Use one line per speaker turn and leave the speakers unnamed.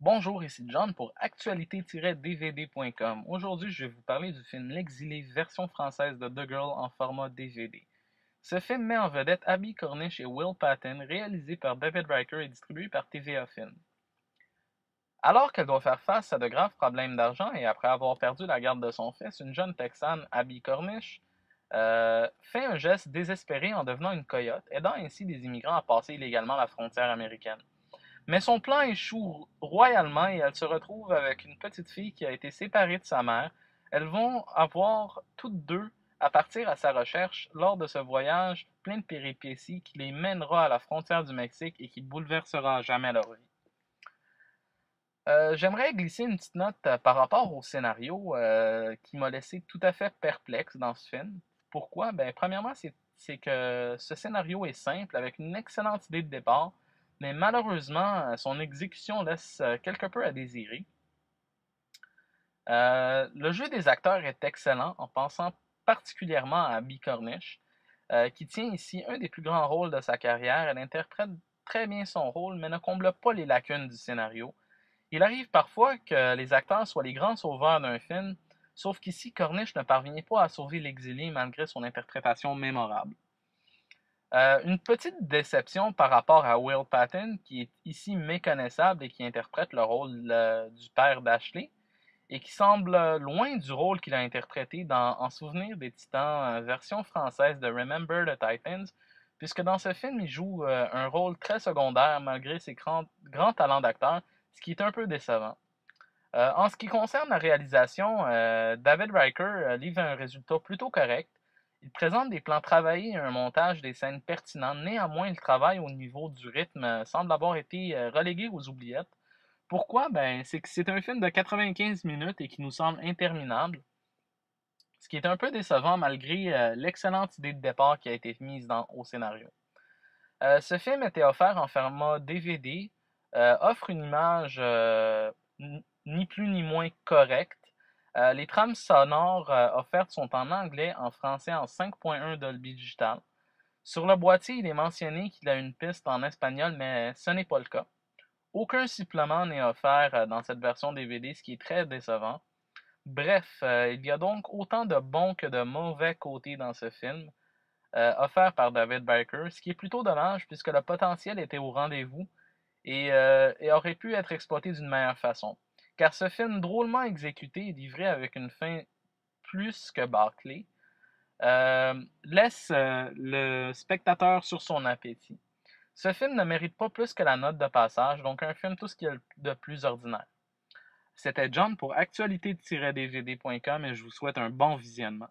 Bonjour, ici John pour actualité-dvd.com. Aujourd'hui, je vais vous parler du film L'Exilé, version française de The Girl en format DVD. Ce film met en vedette Abby Cornish et Will Patton, réalisé par David Riker et distribué par TVA Film. Alors qu'elle doit faire face à de graves problèmes d'argent et après avoir perdu la garde de son fils, une jeune Texane, Abby Cornish, fait un geste désespéré en devenant une coyote, aidant ainsi des immigrants à passer illégalement la frontière américaine. Mais son plan échoue royalement et elle se retrouve avec une petite fille qui a été séparée de sa mère. Elles vont avoir toutes deux à partir à sa recherche lors de ce voyage plein de péripéties qui les mènera à la frontière du Mexique et qui bouleversera à jamais leur vie. J'aimerais glisser une petite note par rapport au scénario qui m'a laissé tout à fait perplexe dans ce film. Pourquoi? Ben, premièrement, c'est que ce scénario est simple, avec une excellente idée de départ, mais malheureusement, son exécution laisse quelque peu à désirer. Le jeu des acteurs est excellent, en pensant particulièrement à Abby Cornish, qui tient ici un des plus grands rôles de sa carrière. Elle interprète très bien son rôle, mais ne comble pas les lacunes du scénario. Il arrive parfois que les acteurs soient les grands sauveurs d'un film, sauf qu'ici, Cornish ne parvient pas à sauver l'exilé malgré son interprétation mémorable. Une petite déception par rapport à Will Patton, qui est ici méconnaissable et qui interprète le rôle du père d'Ashley, et qui semble loin du rôle qu'il a interprété dans En souvenir des Titans, version française de Remember the Titans, puisque dans ce film, il joue un rôle très secondaire malgré ses grands talents d'acteur, ce qui est un peu décevant. En ce qui concerne la réalisation, David Riker livre un résultat plutôt correct. Il présente des plans travaillés et un montage des scènes pertinents. Néanmoins, le travail au niveau du rythme semble avoir été relégué aux oubliettes. Pourquoi? Ben, c'est que c'est un film de 95 minutes et qui nous semble interminable, ce qui est un peu décevant malgré l'excellente idée de départ qui a été mise au scénario. Ce film était offert en format DVD, offre une image ni plus ni moins correcte. Les trames sonores offertes sont en anglais, en français en 5.1 Dolby Digital. Sur le boîtier, il est mentionné qu'il a une piste en espagnol, mais ce n'est pas le cas. Aucun supplément n'est offert dans cette version DVD, ce qui est très décevant. Bref, il y a donc autant de bons que de mauvais côtés dans ce film, offert par David Barker, ce qui est plutôt dommage puisque le potentiel était au rendez-vous et aurait pu être exploité d'une meilleure façon. Car ce film drôlement exécuté et livré avec une fin plus que bâclée laisse le spectateur sur son appétit. Ce film ne mérite pas plus que la note de passage, donc un film tout ce qu'il y a de plus ordinaire. C'était John pour actualité-dvd.com et je vous souhaite un bon visionnement.